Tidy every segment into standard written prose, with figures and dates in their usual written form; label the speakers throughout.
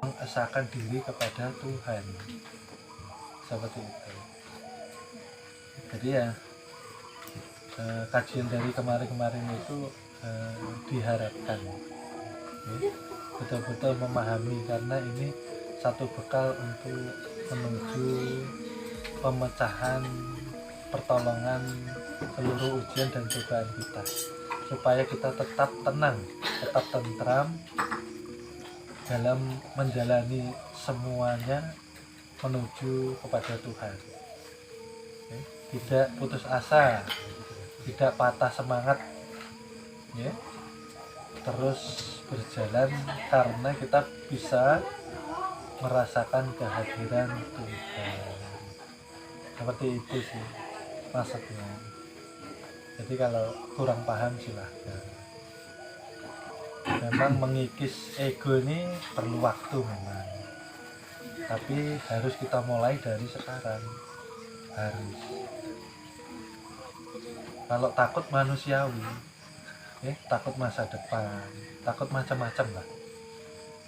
Speaker 1: mengesahkan diri kepada Tuhan, seperti itu. Jadi ya kajian dari kemarin-kemarin itu diharapkan betul-betul memahami, karena ini satu bekal untuk menuju pemecahan, pertolongan seluruh ujian dan cobaan kita, supaya kita tetap tenang, tetap tentram dalam menjalani semuanya menuju kepada Tuhan. Tidak putus asa, tidak patah semangat, ya, terus berjalan, karena kita bisa merasakan kehadiran Tuhan. Seperti itu sih maksudnya. Jadi kalau kurang paham silahkan. Memang mengikis ego ini perlu waktu memang, tapi harus kita mulai dari sekarang. Harus. Kalau takut manusiawi, takut masa depan, takut macam-macam lah,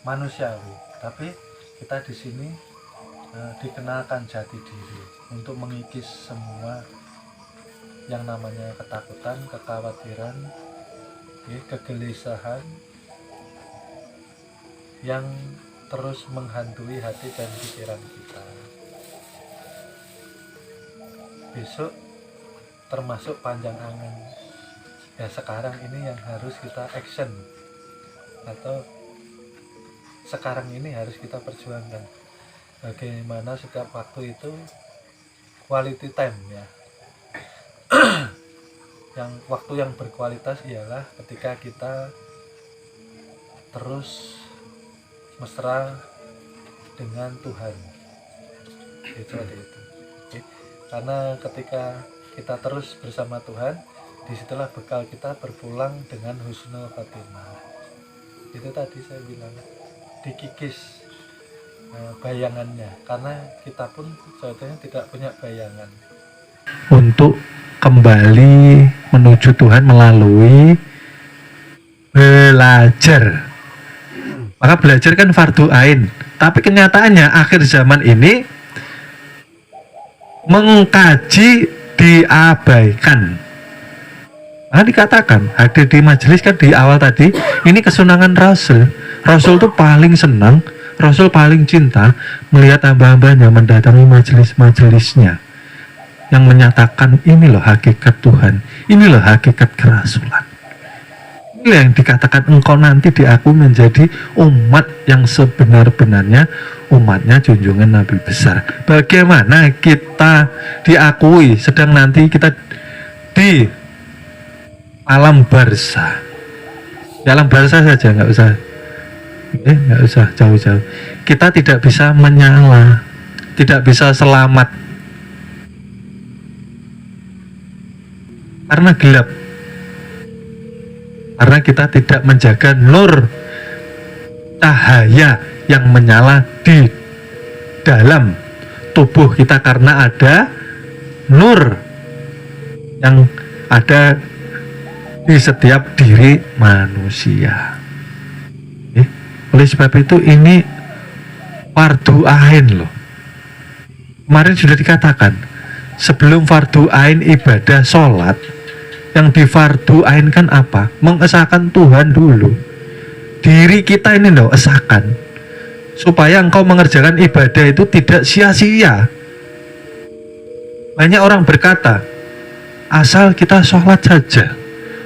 Speaker 1: manusiawi. Tapi kita di sini dikenalkan jati diri untuk mengikis semua yang namanya ketakutan, kekhawatiran, kegelisahan yang terus menghantui hati dan pikiran kita. Besok termasuk panjang angan. Ya sekarang ini yang harus kita action, atau sekarang ini harus kita perjuangkan. Bagaimana setiap waktu itu quality time, ya. Waktu yang berkualitas ialah ketika kita terus mesra dengan Tuhan, seperti itu. Karena ketika kita terus bersama Tuhan, disitulah bekal kita berpulang dengan husnul khotimah. Itu tadi saya bilang, dikikis bayangannya, karena kita pun sebetulnya tidak punya bayangan. Untuk kembali menuju Tuhan melalui belajar. Maka belajar kan fardu ain, tapi kenyataannya akhir zaman ini mengkaji diabaikan. Nah, dikatakan hadir di majelis kan di awal tadi, ini kesunangan Rasul. Rasul tuh paling senang, Rasul paling cinta melihat hamba-hambanya mendatangi majelis-majelisnya yang menyatakan ini loh hakikat Tuhan, ini loh hakikat kerasulan. Ini yang dikatakan engkau nanti diakui menjadi umat yang sebenar-benarnya, umatnya junjungan Nabi besar. Bagaimana kita diakui, sedang nanti kita di alam barzah. Di alam barzah saja, nggak usah jauh-jauh. Kita tidak bisa menyala, tidak bisa selamat karena gelap. Karena kita tidak menjaga nur cahaya yang menyala di dalam tubuh kita, karena ada nur yang ada di setiap diri manusia. Oleh sebab itu ini fardu ain loh. Kemarin sudah dikatakan, sebelum fardu ain ibadah sholat, yang di fardu ain kan apa? Mengesahkan Tuhan dulu. Diri kita ini loh, esahkan, supaya engkau mengerjakan ibadah itu tidak sia-sia. Banyak orang berkata, asal kita sholat saja,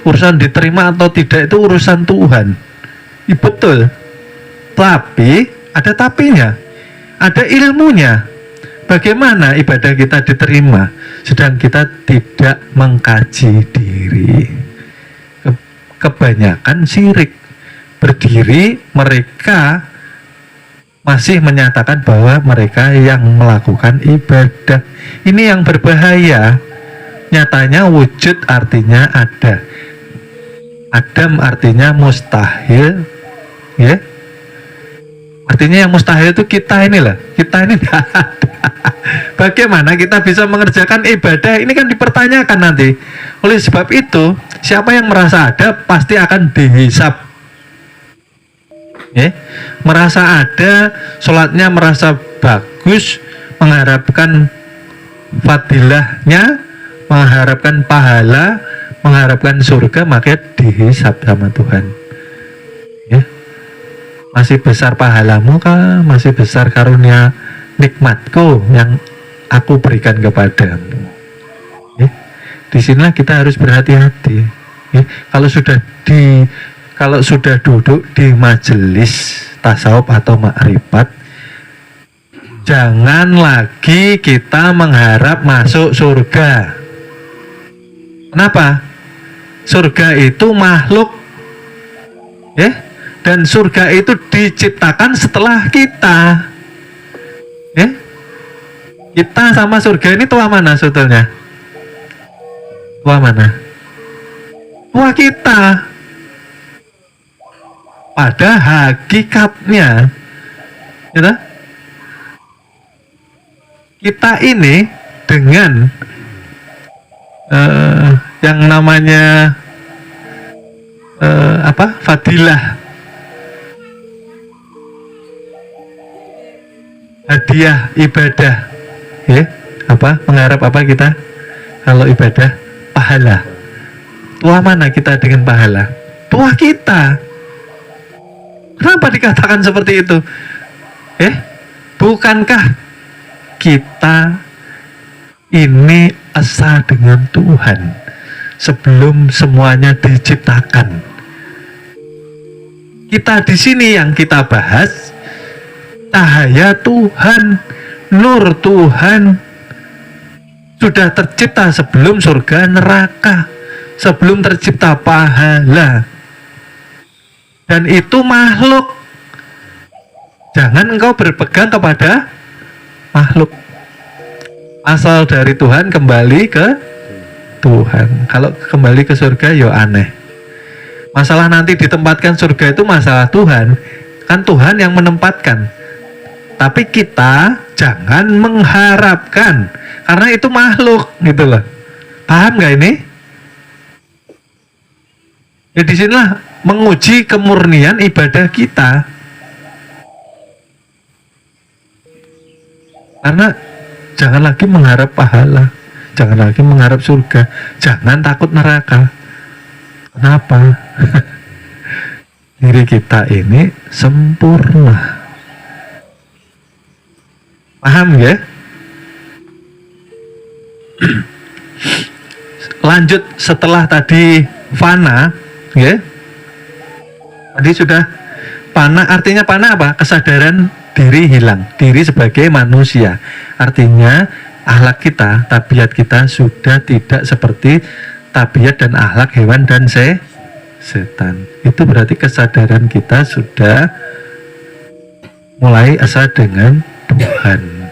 Speaker 1: urusan diterima atau tidak itu urusan Tuhan. Betul, tapi ada tapinya, ada ilmunya. Bagaimana ibadah kita diterima sedang kita tidak mengkaji diri? Kebanyakan syirik. Berdiri mereka masih menyatakan bahwa mereka yang melakukan ibadah. Ini yang berbahaya. Nyatanya wujud artinya ada, adam artinya mustahil, ya. Artinya yang mustahil itu kita inilah, kita ini tidak ada. Bagaimana kita bisa mengerjakan ibadah? Ini kan dipertanyakan nanti. Oleh sebab itu, siapa yang merasa ada pasti akan dihisab. Ya, merasa ada, sholatnya merasa bagus, mengharapkan fadilahnya, mengharapkan pahala, mengharapkan surga, maka dihisab sama Tuhan. Ya, masih besar pahalamu kah? Masih besar karunia nikmatku yang aku berikan kepadamu. Ya, disinilah kita harus berhati-hati. Ya, kalau sudah duduk di majelis tasawuf atau ma'rifat, jangan lagi kita mengharap masuk surga. Kenapa? Surga itu makhluk, ya, dan surga itu diciptakan setelah kita, ya. Kita sama surga ini tua mana sebetulnya? Tua mana? Tua kita. Pada hakikatnya, ya, kita ini dengan yang namanya fadilah, hadiah ibadah, ya, mengharap apa kita kalau ibadah? Pahala. Tua mana kita dengan pahala? Tua kita. Kenapa dikatakan seperti itu? Bukankah kita ini asa dengan Tuhan sebelum semuanya diciptakan? Kita di sini yang kita bahas cahaya Tuhan, nur Tuhan sudah tercipta sebelum surga neraka, sebelum tercipta pahala. Dan itu makhluk. Jangan engkau berpegang kepada makhluk. Asal dari Tuhan, kembali ke Tuhan. Kalau kembali ke surga, ya aneh. Masalah nanti ditempatkan surga itu masalah Tuhan. Kan Tuhan yang menempatkan. Tapi kita jangan mengharapkan, karena itu makhluk, gitu loh. Paham nggak ini? Ya disinilah menguji kemurnian ibadah kita. Karena jangan lagi mengharap pahala, jangan lagi mengharap surga, jangan takut neraka. Kenapa? Diri kita ini sempurna. Paham ya? Lanjut setelah tadi fana, ya. Tadi sudah fana, artinya fana apa? Kesadaran diri hilang, diri sebagai manusia. Artinya akhlak kita, tabiat kita sudah tidak seperti tabiat dan akhlak hewan dan setan. Itu berarti kesadaran kita sudah mulai asa dengan Tuhan.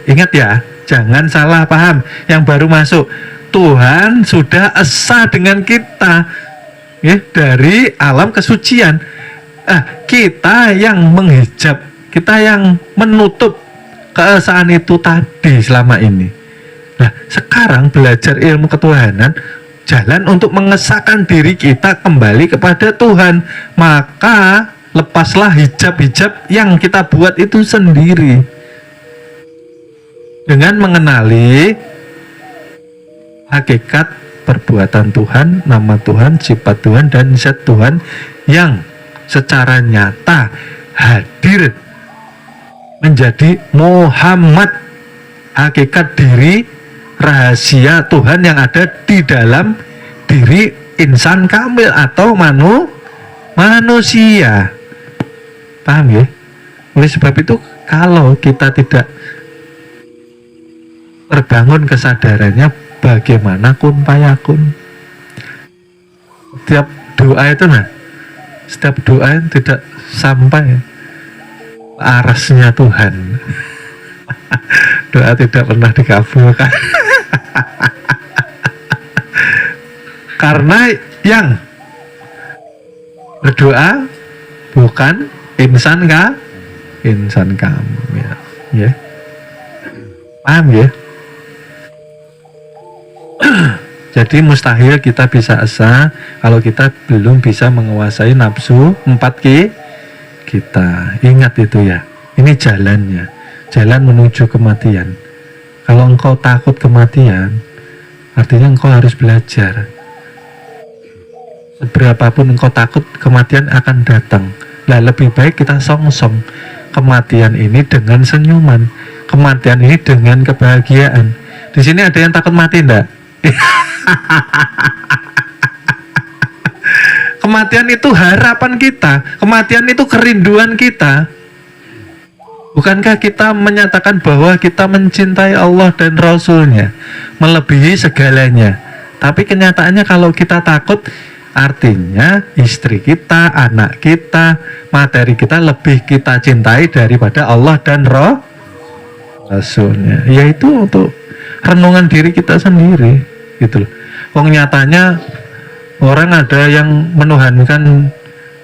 Speaker 1: Ingat ya, jangan salah paham. Yang baru masuk, Tuhan sudah esa dengan kita, ya, dari alam kesucian. Kita yang menghijab, kita yang menutup keesaan itu tadi selama ini. Nah, sekarang belajar ilmu ketuhanan, jalan untuk mengesahkan diri kita kembali kepada Tuhan. Maka lepaslah hijab-hijab yang kita buat itu sendiri, dengan mengenali hakikat perbuatan Tuhan, nama Tuhan, sifat Tuhan, dan zat Tuhan yang secara nyata hadir menjadi Muhammad, hakikat diri rahasia Tuhan yang ada di dalam diri insan kamil atau manusia. Paham ya? Oleh sebab itu, kalau kita tidak terbangun kesadarannya, bagaimana kun payakun. Setiap doa itu, setiap doa tidak sampai arasnya Tuhan. Doa tidak pernah dikabulkan. Karena yang berdoa bukan insan kamil, ya. Paham ya? Jadi mustahil kita bisa esa kalau kita belum bisa menguasai nafsu 4 kita. Ingat itu ya, ini jalannya, jalan menuju kematian. Kalau engkau takut kematian, artinya engkau harus belajar. Seberapapun engkau takut, kematian akan datang. Lah lebih baik kita song-song kematian ini dengan senyuman, kematian ini dengan kebahagiaan. Di sini ada yang takut mati enggak? Kematian itu harapan kita, kematian itu kerinduan kita. Bukankah kita menyatakan bahwa kita mencintai Allah dan Rasul-Nya melebihi segalanya? Tapi kenyataannya kalau kita takut, artinya istri kita, anak kita, materi kita lebih kita cintai daripada Allah dan Rasul-Nya. Yaitu untuk renungan diri kita sendiri, gitu loh. Wong nyatanya orang ada yang menuhankan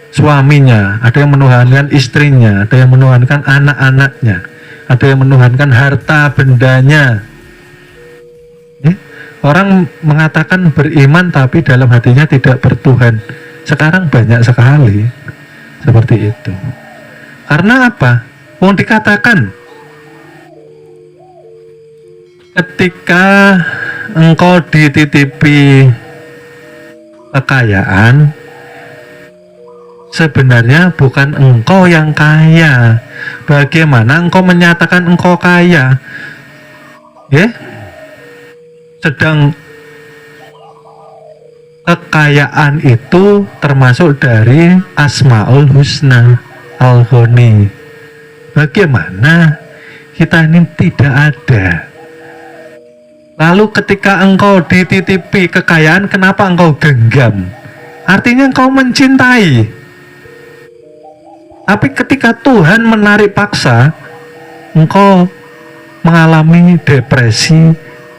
Speaker 1: suaminya, ada yang menuhankan istrinya, ada yang menuhankan anak-anaknya, ada yang menuhankan harta bendanya. Orang mengatakan beriman tapi dalam hatinya tidak bertuhan. Sekarang banyak sekali seperti itu. Karena apa? Mau dikatakan ketika engkau dititipi kekayaan, sebenarnya bukan engkau yang kaya. Bagaimana engkau menyatakan engkau kaya? Sedang kekayaan itu termasuk dari Asmaul Husna, Al-Ghani. Bagaimana kita ini tidak ada? Lalu ketika engkau dititipi kekayaan, kenapa engkau genggam? Artinya engkau mencintai. Tapi ketika Tuhan menarik paksa, engkau mengalami depresi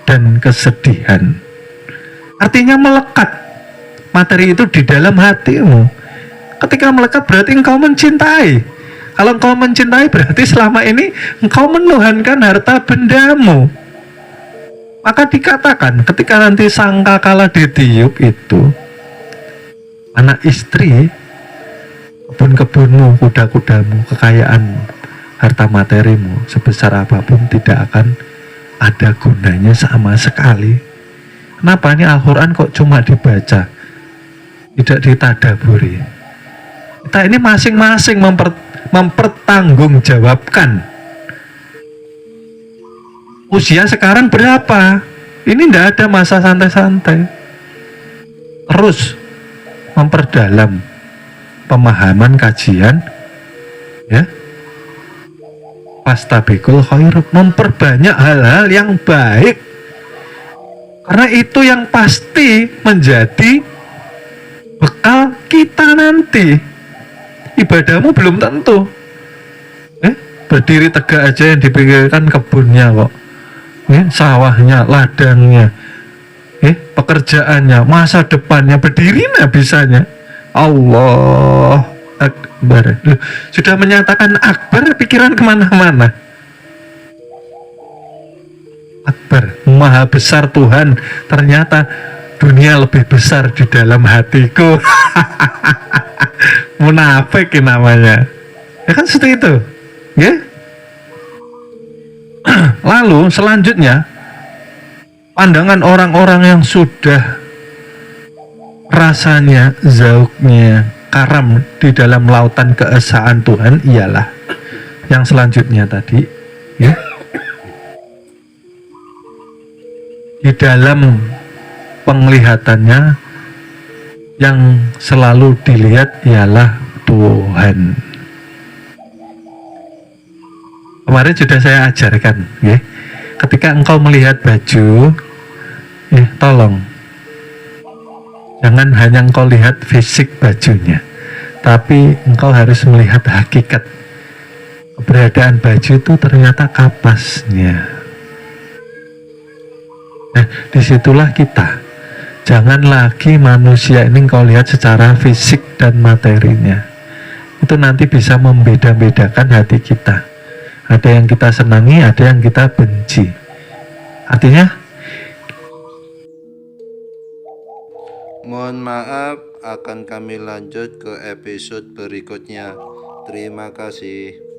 Speaker 1: dan kesedihan. Artinya melekat. Materi itu di dalam hatimu. Ketika melekat berarti engkau mencintai. Kalau engkau mencintai berarti selama ini engkau menuhankan harta bendamu. Maka dikatakan ketika nanti sangkakala ditiup itu, anak istri, kebun-kebunmu, kuda-kudamu, kekayaanmu, harta materimu sebesar apapun tidak akan ada gunanya sama sekali. Kenapa ini Al-Quran kok cuma dibaca, tidak ditadaburi? Kita ini masing-masing mempertanggungjawabkan. Usia sekarang berapa? Ini tidak ada masa santai-santai. Terus memperdalam pemahaman kajian, ya. Fastabikul khairat, memperbanyak hal-hal yang baik. Karena itu yang pasti menjadi bekal kita nanti. Ibadahmu belum tentu. Berdiri tegak aja yang dipikirkan kebunnya kok. Sawahnya, ladangnya, pekerjaannya, masa depannya, berdiri nah bisanya. Allah Akbar. Sudah menyatakan Akbar, pikiran kemana-mana. Akbar, maha besar Tuhan, ternyata dunia lebih besar di dalam hatiku. Munafik namanya. Ya kan seperti itu, ya. Lalu selanjutnya, pandangan orang-orang yang sudah rasanya, zauknya karam di dalam lautan keesaan Tuhan ialah yang selanjutnya tadi, ya. Di dalam penglihatannya yang selalu dilihat ialah Tuhan. Kemarin sudah saya ajarkan, ya. Ketika engkau melihat baju, tolong jangan hanya engkau lihat fisik bajunya, tapi engkau harus melihat hakikat keberadaan baju itu ternyata kapasnya. Nah, disitulah kita. Jangan lagi manusia ini engkau lihat secara fisik dan materinya. Itu nanti bisa membeda-bedakan hati kita. Ada yang kita senangi, ada yang kita benci. Artinya,
Speaker 2: mohon maaf, akan kami lanjut ke episode berikutnya. Terima kasih.